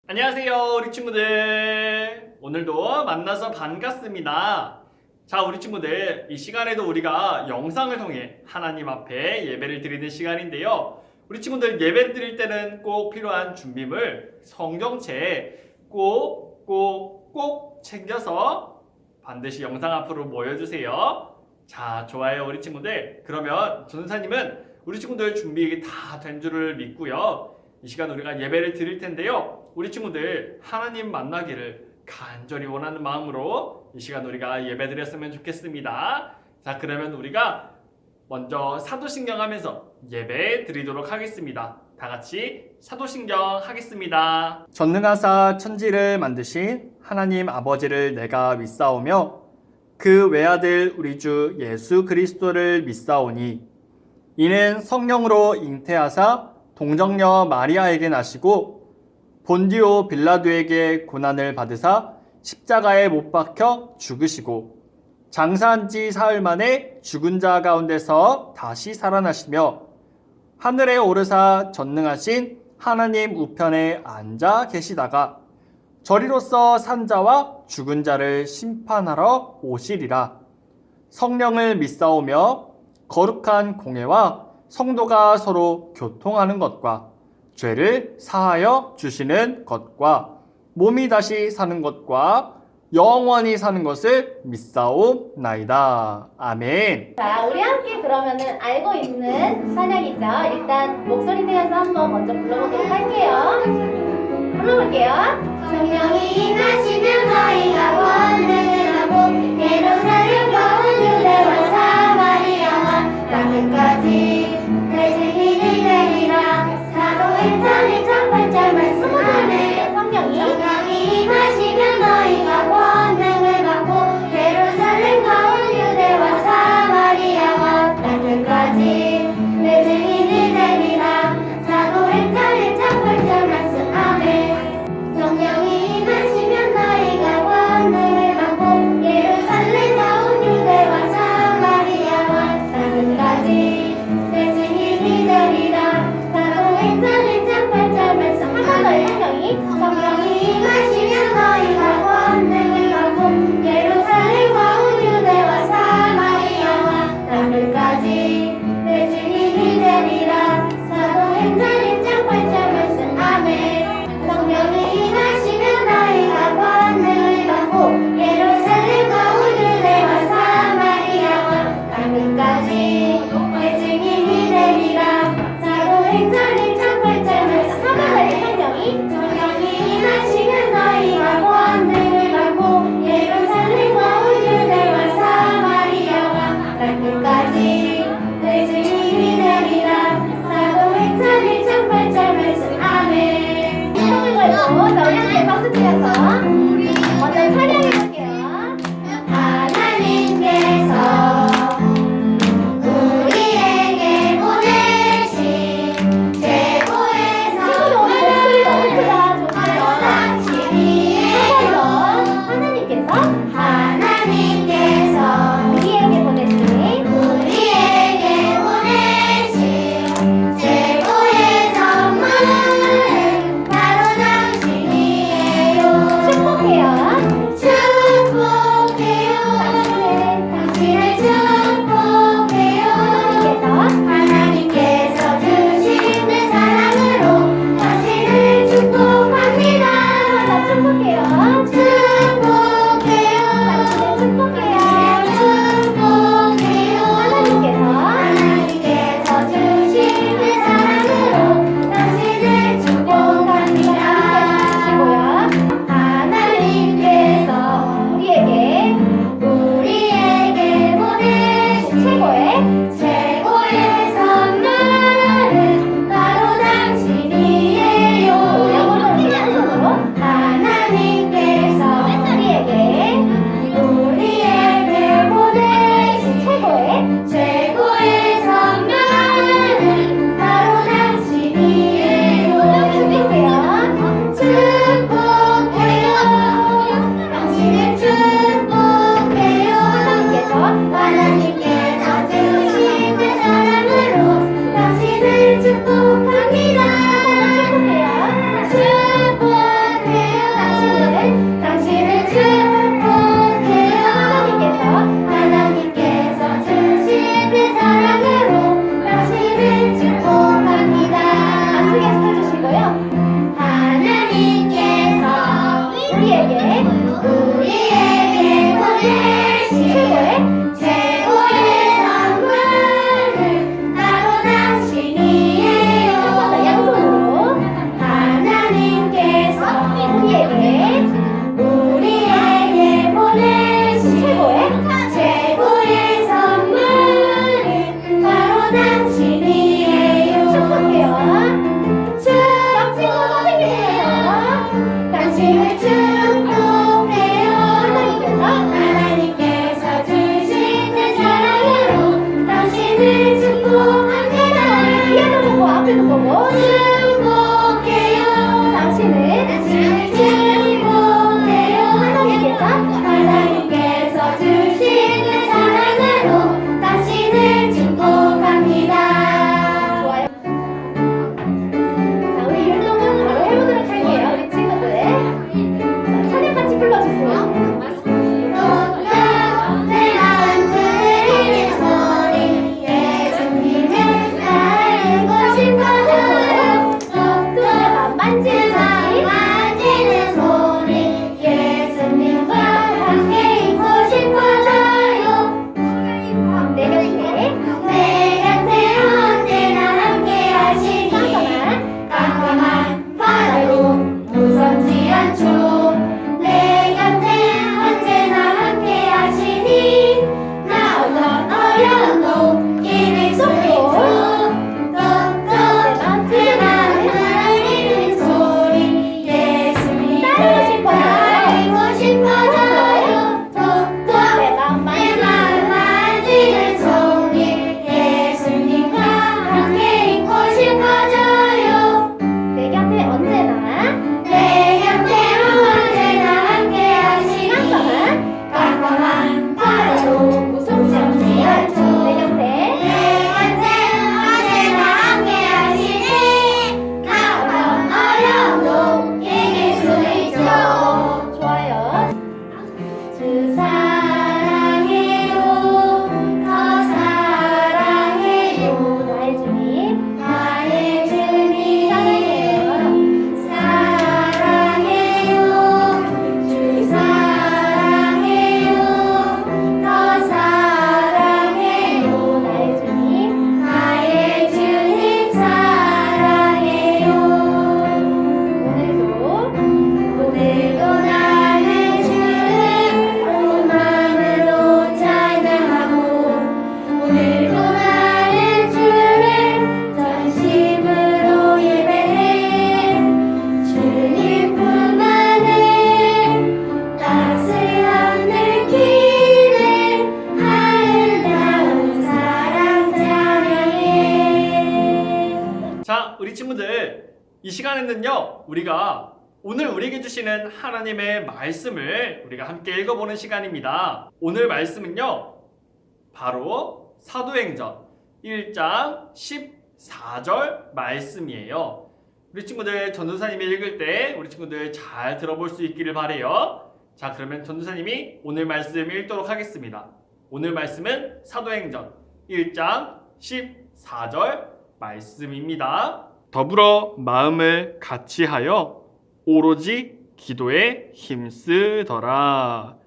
안녕하세요 우리 친구들, 오늘도 만나서 반갑습니다. 자, 우리 친구들, 이 시간에도 우리가 영상을 통해 하나님 앞에 예배를 드리는 시간인데요, 우리 친구들 예배 드릴 때는 꼭 필요한 준비물 성경책 꼭 챙겨서 반드시 영상 앞으로 모여주세요. 자, 좋아요 우리 친구들. 그러면 전사님은 우리 친구들 준비 다 된 줄을 믿고요, 이 시간 우리가 예배를 드릴 텐데요, 우리 친구들 하나님 만나기를 간절히 원하는 마음으로 이 시간 우리가 예배 드렸으면 좋겠습니다. 자, 그러면 우리가 먼저 사도신경 하면서 예배 드리도록 하겠습니다. 다 같이 사도신경 하겠습니다. 전능하사 천지를 만드신 하나님 아버지를 내가 믿사오며 그 외아들 우리 주 예수 그리스도를 믿사오니 이는 성령으로 잉태하사 동정녀 마리아에게 나시고 본디오 빌라도에게 고난을 받으사 십자가에 못 박혀 죽으시고 장사한 지 사흘 만에 죽은 자 가운데서 다시 살아나시며 하늘에 오르사 전능하신 하나님 우편에 앉아 계시다가 저리로서 산 자와 죽은 자를 심판하러 오시리라. 성령을 믿사오며 거룩한 공회와 성도가 서로 교통하는 것과 죄를 사하여 주시는 것과 몸이 다시 사는 것과 영원히 사는 것을 믿사옵나이다. 아멘. 자, 우리 함께 그러면은 알고 있는 찬양이죠. 일단 목소리 내어서 한번 먼저 불러보도록 할게요. 불러볼게요. 성령이 임하시면 너희가 권능을 하고 예루살렘과 온 유대와 사마리아와 땅 끝까지 내 증인이 되리라. 사도 1장 8절 말씀 안에 성령이 임하시면 너희가 권능을 받고 예루살렘과 온 유대와 사마리아와 땅 끝까지 내 증인이 되리라. 사도 1장 8절 말씀 아멘. 성령이 임하시면 너희가 권능을 받고 예루살렘과 우리 친구들, 이 시간에는요, 우리가 오늘 우리에게 주시는 하나님의 말씀을 우리가 함께 읽어보는 시간입니다. 오늘 말씀은요, 바로 사도행전 1장 14절 말씀이에요. 우리 친구들 전도사님이 읽을 때 우리 친구들 잘 들어볼 수 있기를 바래요. 자, 그러면 전도사님이 오늘 말씀 읽도록 하겠습니다. 오늘 말씀은 사도행전 1장 14절 말씀입니다. 더불어 마음을 같이하여 오로지 기도에 힘쓰더라.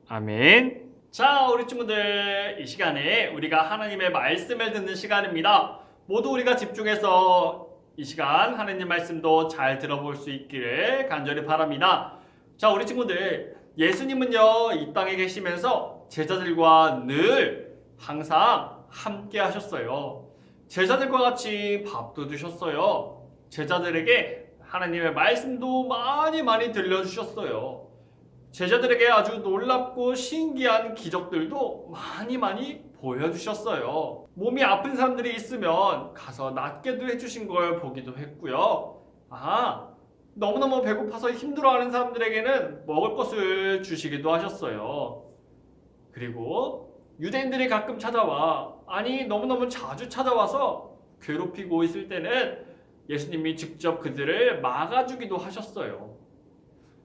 아멘. 자, 우리 친구들, 이 시간에 우리가 하나님의 말씀을 듣는 시간입니다. 모두 우리가 집중해서 이 시간 하나님 말씀도 잘 들어볼 수 있기를 간절히 바랍니다. 자, 우리 친구들, 예수님은요, 이 땅에 계시면서 제자들과 늘 항상 함께 하셨어요. 제자들과 같이 밥도 드셨어요. 제자들에게 하나님의 말씀도 많이 들려주셨어요. 제자들에게 아주 놀랍고 신기한 기적들도 많이 보여주셨어요. 몸이 아픈 사람들이 있으면 가서 낫게도 해주신 걸 보기도 했고요. 너무너무 배고파서 힘들어하는 사람들에게는 먹을 것을 주시기도 하셨어요. 그리고 유대인들이 가끔 찾아와, 너무너무 자주 찾아와서 괴롭히고 있을 때는 예수님이 직접 그들을 막아주기도 하셨어요.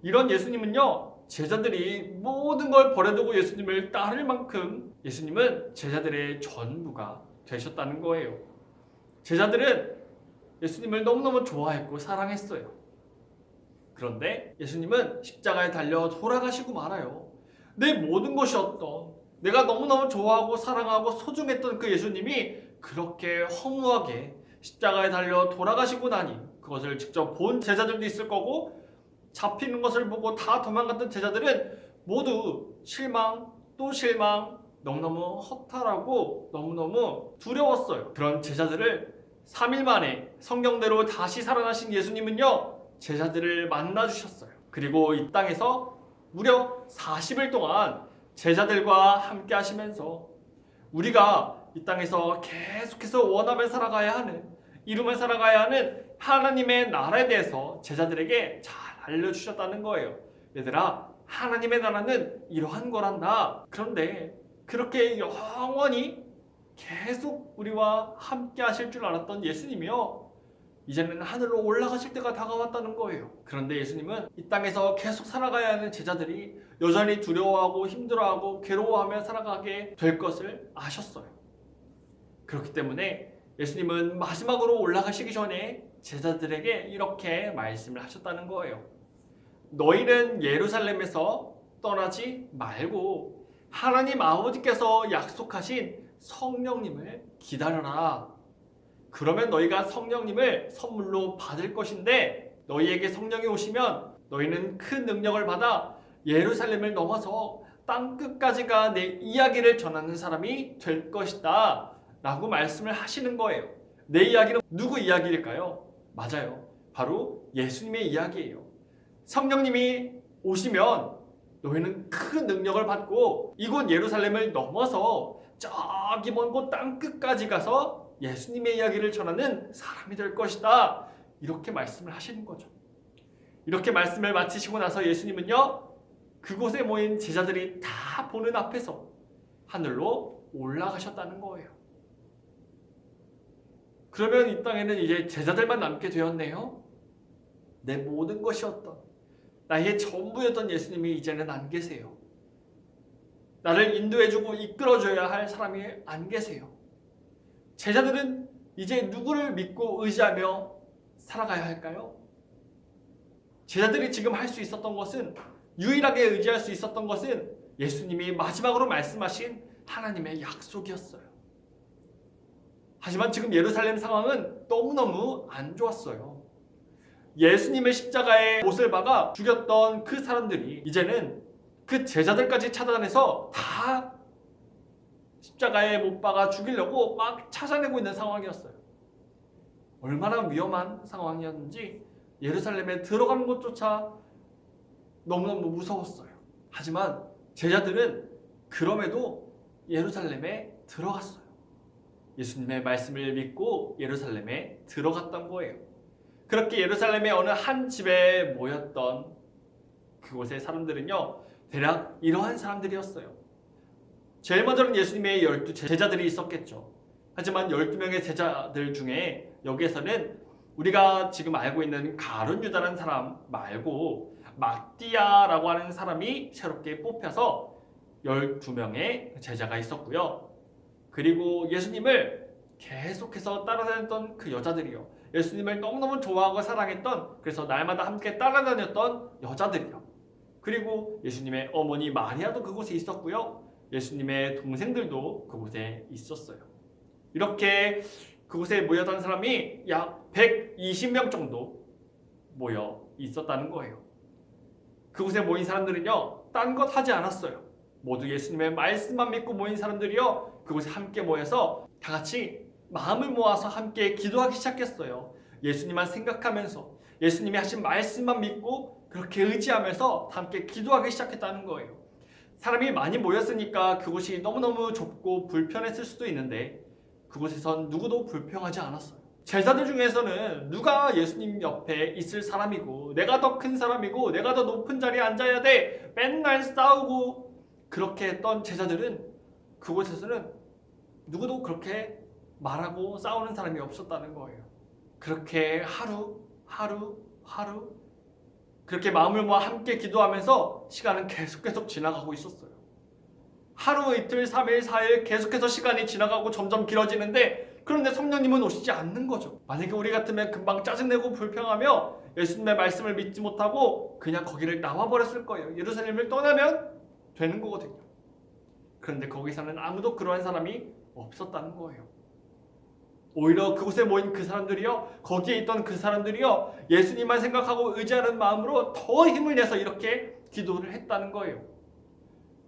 이런 예수님은요, 제자들이 모든 걸 버려두고 예수님을 따를 만큼 예수님은 제자들의 전부가 되셨다는 거예요. 제자들은 예수님을 너무너무 좋아했고 사랑했어요. 그런데 예수님은 십자가에 달려 돌아가시고 말아요. 내 모든 것이었던, 내가 너무너무 좋아하고 사랑하고 소중했던 그 예수님이 그렇게 허무하게 십자가에 달려 돌아가시고 나니 그것을 직접 본 제자들도 있을 거고, 잡히는 것을 보고 다 도망갔던 제자들은 모두 실망 또 실망, 너무너무 허탈하고 너무너무 두려웠어요. 그런 제자들을 3일 만에 성경대로 다시 살아나신 예수님은요, 제자들을 만나주셨어요. 그리고 이 땅에서 무려 40일 동안 제자들과 함께 하시면서 우리가 이 땅에서 계속해서 원하며 살아가야 하는, 이루며 살아가야 하는 하나님의 나라에 대해서 제자들에게 잘 알려주셨다는 거예요. 얘들아, 하나님의 나라는 이러한 거란다. 그런데 그렇게 영원히 계속 우리와 함께 하실 줄 알았던 예수님이요, 이제는 하늘로 올라가실 때가 다가왔다는 거예요. 그런데 예수님은 이 땅에서 계속 살아가야 하는 제자들이 여전히 두려워하고 힘들어하고 괴로워하며 살아가게 될 것을 아셨어요. 그렇기 때문에 예수님은 마지막으로 올라가시기 전에 제자들에게 이렇게 말씀을 하셨다는 거예요. 너희는 예루살렘에서 떠나지 말고 하나님 아버지께서 약속하신 성령님을 기다려라. 그러면 너희가 성령님을 선물로 받을 것인데, 너희에게 성령이 오시면 너희는 큰 능력을 받아 예루살렘을 넘어서 땅 끝까지가 내 이야기를 전하는 사람이 될 것이다 라고 말씀을 하시는 거예요. 내 이야기는 누구 이야기일까요? 맞아요, 바로 예수님의 이야기예요. 성령님이 오시면 너희는 큰 능력을 받고 이곳 예루살렘을 넘어서 저기 먼 곳 땅 끝까지 가서 예수님의 이야기를 전하는 사람이 될 것이다, 이렇게 말씀을 하시는 거죠. 이렇게 말씀을 마치시고 나서 예수님은요, 그곳에 모인 제자들이 다 보는 앞에서 하늘로 올라가셨다는 거예요. 그러면 이 땅에는 이제 제자들만 남게 되었네요. 내 모든 것이었던, 나의 전부였던 예수님이 이제는 안 계세요. 나를 인도해주고 이끌어줘야 할 사람이 안 계세요. 제자들은 이제 누구를 믿고 의지하며 살아가야 할까요? 제자들이 지금 할 수 있었던 것은, 유일하게 의지할 수 있었던 것은 예수님이 마지막으로 말씀하신 하나님의 약속이었어요. 하지만 지금 예루살렘 상황은 너무너무 안 좋았어요. 예수님의 십자가에 못을 박아 죽였던 그 사람들이 이제는 그 제자들까지 찾아내서 다 십자가에 못 박아 죽이려고 막 찾아내고 있는 상황이었어요. 얼마나 위험한 상황이었는지 예루살렘에 들어가는 것조차 너무너무 무서웠어요. 하지만 제자들은 그럼에도 예루살렘에 들어갔어요. 예수님의 말씀을 믿고 예루살렘에 들어갔던 거예요. 그렇게 예루살렘의 어느 한 집에 모였던 그곳의 사람들은요, 대략 이러한 사람들이었어요. 제일 먼저는 예수님의 12 제자들이 있었겠죠. 하지만 12명의 제자들 중에 여기에서는 우리가 지금 알고 있는 가룟 유다라는 사람 말고 마띠아라고 하는 사람이 새롭게 뽑혀서 12명의 제자가 있었고요. 그리고 예수님을 계속해서 따라다녔던 그 여자들이요. 예수님을 너무너무 좋아하고 사랑했던, 그래서 날마다 함께 따라다녔던 여자들이요. 그리고 예수님의 어머니 마리아도 그곳에 있었고요. 예수님의 동생들도 그곳에 있었어요. 이렇게 그곳에 모였던 사람이 약 120명 정도 모여 있었다는 거예요. 그곳에 모인 사람들은요, 딴 것 하지 않았어요. 모두 예수님의 말씀만 믿고 모인 사람들이요, 그곳에 함께 모여서 다 같이 마음을 모아서 함께 기도하기 시작했어요. 예수님만 생각하면서 예수님이 하신 말씀만 믿고 그렇게 의지하면서 함께 기도하기 시작했다는 거예요. 사람이 많이 모였으니까 그곳이 너무너무 좁고 불편했을 수도 있는데 그곳에선 누구도 불평하지 않았어요. 제자들 중에서는 누가 예수님 옆에 있을 사람이고 내가 더 큰 사람이고 내가 더 높은 자리에 앉아야 돼 맨날 싸우고 그렇게 했던 제자들은 그곳에서는 누구도 그렇게 말하고 싸우는 사람이 없었다는 거예요. 그렇게 하루 그렇게 마음을 모아 함께 기도하면서 시간은 계속 지나가고 있었어요. 하루, 이틀, 3일, 4일 계속해서 시간이 지나가고 점점 길어지는데 그런데 성령님은 오시지 않는 거죠. 만약에 우리 같으면 금방 짜증내고 불평하며 예수님의 말씀을 믿지 못하고 그냥 거기를 나와버렸을 거예요. 예루살렘을 떠나면 되는 거거든요. 그런데 거기서는 아무도 그러한 사람이 없었다는 거예요. 오히려 그곳에 모인 그 사람들이요, 거기에 있던 그 사람들이요, 예수님만 생각하고 의지하는 마음으로 더 힘을 내서 이렇게 기도를 했다는 거예요.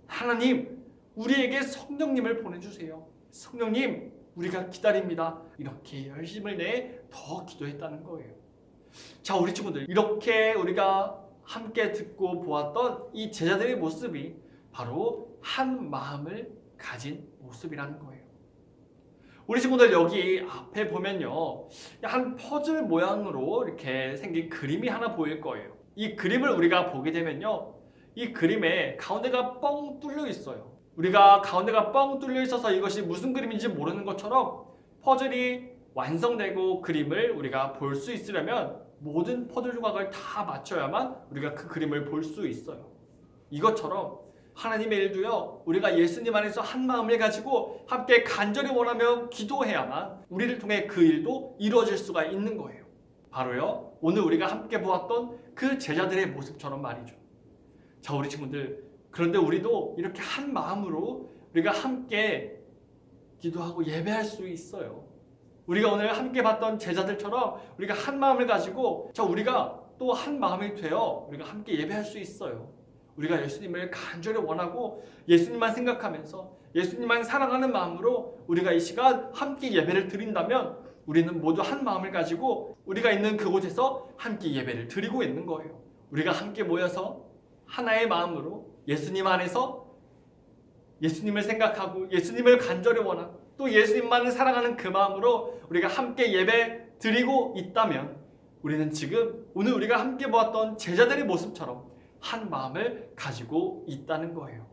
하나님, 우리에게 성령님을 보내주세요. 성령님, 우리가 기다립니다. 이렇게 열심을 내 더 기도했다는 거예요. 자, 우리 친구들, 이렇게 우리가 함께 듣고 보았던 이 제자들의 모습이 바로 한 마음을 가진 모습이라는 거예요. 우리 친구들 여기 앞에 보면요, 한 퍼즐 모양으로 이렇게 생긴 그림이 하나 보일 거예요. 이 그림을 우리가 보게 되면요, 이 그림에 가운데가 뻥 뚫려 있어요. 우리가 가운데가 뻥 뚫려 있어서 이것이 무슨 그림인지 모르는 것처럼 퍼즐이 완성되고 그림을 우리가 볼 수 있으려면 모든 퍼즐 조각을 다 맞춰야만 우리가 그 그림을 볼 수 있어요. 이것처럼 하나님의 일도요, 우리가 예수님 안에서 한 마음을 가지고 함께 간절히 원하며 기도해야만 우리를 통해 그 일도 이루어질 수가 있는 거예요. 바로요, 오늘 우리가 함께 보았던 그 제자들의 모습처럼 말이죠. 자, 우리 친구들, 그런데 우리도 이렇게 한 마음으로 우리가 함께 기도하고 예배할 수 있어요. 우리가 오늘 함께 봤던 제자들처럼 우리가 한 마음을 가지고 우리가 또 한 마음이 되어 우리가 함께 예배할 수 있어요. 우리가 예수님을 간절히 원하고 예수님만 생각하면서 예수님만 사랑하는 마음으로 우리가 이 시간 함께 예배를 드린다면 우리는 모두 한 마음을 가지고 우리가 있는 그곳에서 함께 예배를 드리고 있는 거예요. 우리가 함께 모여서 하나의 마음으로 예수님 안에서 예수님을 생각하고 예수님을 간절히 원하고 또 예수님만을 사랑하는 그 마음으로 우리가 함께 예배 드리고 있다면 우리는 지금 오늘 우리가 함께 보았던 제자들의 모습처럼 한 마음을 가지고 있다는 거예요.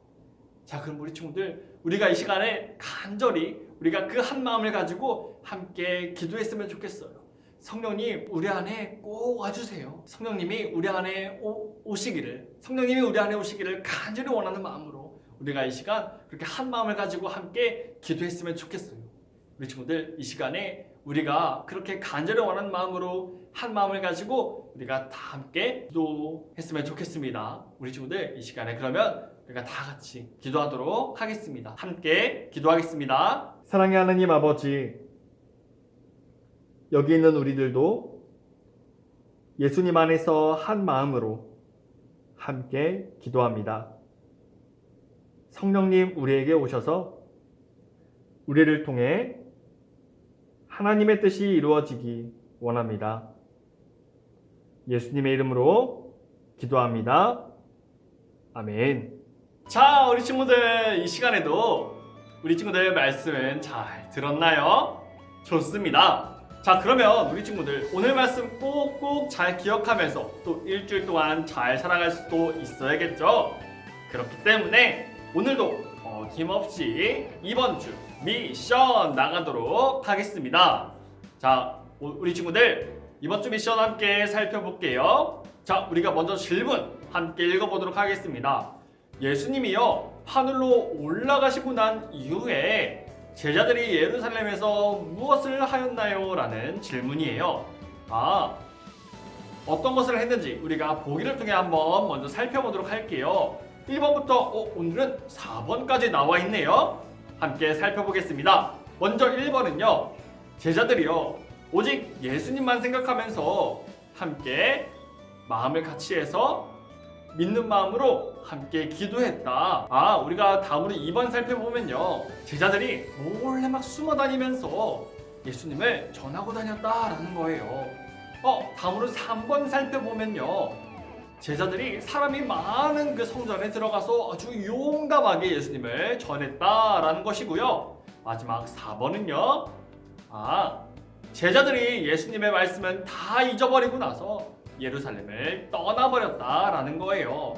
자, 그럼 우리 친구들, 우리가 이 시간에 간절히 우리가 그 한 마음을 가지고 함께 기도했으면 좋겠어요. 성령님, 우리 안에 꼭 와주세요. 성령님이 우리 안에 오시기를, 성령님이 우리 안에 오시기를 간절히 원하는 마음으로 우리가 이 시간 그렇게 한 마음을 가지고 함께 기도했으면 좋겠어요. 우리 친구들, 이 시간에 우리가 그렇게 간절히 원하는 마음으로 한 마음을 가지고 우리가 다 함께 기도했으면 좋겠습니다. 우리 친구들, 이 시간에 그러면 우리가 다 같이 기도하도록 하겠습니다. 함께 기도하겠습니다. 사랑의 하나님 아버지, 여기 있는 우리들도 예수님 안에서 한 마음으로 함께 기도합니다. 성령님, 우리에게 오셔서 우리를 통해 하나님의 뜻이 이루어지기 원합니다. 예수님의 이름으로 기도합니다. 아멘. 자, 우리 친구들, 이 시간에도 우리 친구들 말씀은 잘 들었나요? 좋습니다. 자, 그러면 우리 친구들 오늘 말씀 꼭꼭 잘 기억하면서 또 일주일 동안 잘 살아갈 수도 있어야겠죠? 그렇기 때문에 오늘도 어김없이 이번 주 미션 나가도록 하겠습니다. 자, 우리 친구들 이번 주 미션 함께 살펴볼게요. 자, 우리가 먼저 질문 함께 읽어보도록 하겠습니다. 예수님이요 하늘로 올라가시고 난 이후에 제자들이 예루살렘에서 무엇을 하였나요? 라는 질문이에요. 어떤 것을 했는지 우리가 보기를 통해 한번 먼저 살펴보도록 할게요. 1번부터 오늘은 4번까지 나와 있네요. 함께 살펴보겠습니다. 먼저 1번은요. 제자들이요 오직 예수님만 생각하면서 함께 마음을 같이 해서 믿는 마음으로 함께 기도했다. 우리가 다음으로 2번 살펴보면요. 제자들이 몰래 막 숨어 다니면서 예수님을 전하고 다녔다라는 거예요. 다음으로 3번 살펴보면요. 제자들이 사람이 많은 그 성전에 들어가서 아주 용감하게 예수님을 전했다라는 것이고요. 마지막 4번은요. 제자들이 예수님의 말씀은 다 잊어버리고 나서 예루살렘을 떠나버렸다라는 거예요.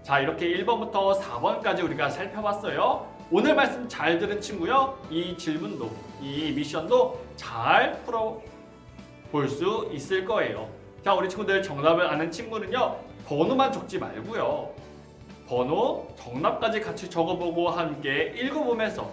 자, 이렇게 1번부터 4번까지 우리가 살펴봤어요. 오늘 말씀 잘 들은 친구요. 이 질문도, 이 미션도 잘 풀어볼 수 있을 거예요. 자, 우리 친구들 정답을 아는 친구는요. 번호만 적지 말고요. 번호, 정답까지 같이 적어보고 함께 읽어보면서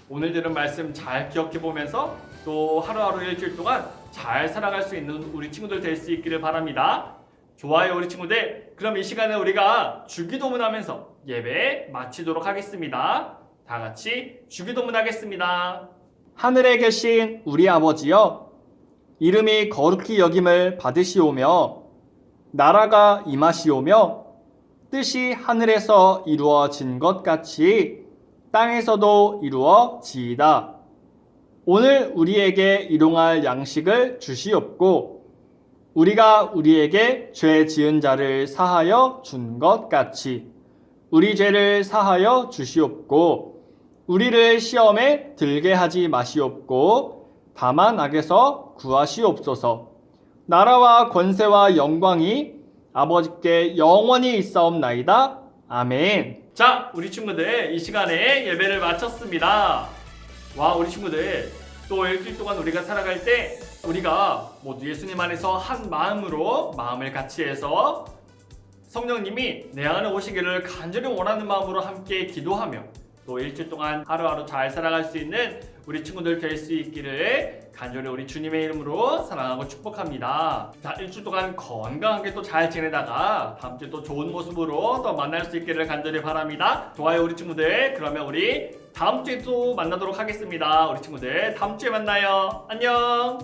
오늘 들은 말씀 잘 기억해보면서 또 하루하루 일주일 동안 잘 살아갈 수 있는 우리 친구들 될 수 있기를 바랍니다. 좋아요, 우리 친구들. 그럼 이 시간에 우리가 주기도문 하면서 예배 마치도록 하겠습니다. 다 같이 주기도문 하겠습니다. 하늘에 계신 우리 아버지여, 이름이 거룩히 여김을 받으시오며 나라가 임하시오며 뜻이 하늘에서 이루어진 것 같이 땅에서도 이루어지이다. 오늘 우리에게 일용할 양식을 주시옵고 우리가 우리에게 죄 지은 자를 사하여 준 것 같이 우리 죄를 사하여 주시옵고 우리를 시험에 들게 하지 마시옵고 다만 악에서 구하시옵소서. 나라와 권세와 영광이 아버지께 영원히 있사옵나이다. 아멘. 자, 우리 친구들 이 시간에 예배를 마쳤습니다. 와, 우리 친구들 또 일주일 동안 우리가 살아갈 때 우리가 모두 예수님 안에서 한 마음으로 마음을 같이 해서 성령님이 내 안에 오시기를 간절히 원하는 마음으로 함께 기도하며 또 일주일 동안 하루하루 잘 살아갈 수 있는 우리 친구들 될 수 있기를 간절히 우리 주님의 이름으로 사랑하고 축복합니다. 자, 일주일 동안 건강하게 또 잘 지내다가 다음 주에 또 좋은 모습으로 또 만날 수 있기를 간절히 바랍니다. 좋아요, 우리 친구들. 그러면 우리 다음 주에 또 만나도록 하겠습니다. 우리 친구들 다음 주에 만나요. 안녕.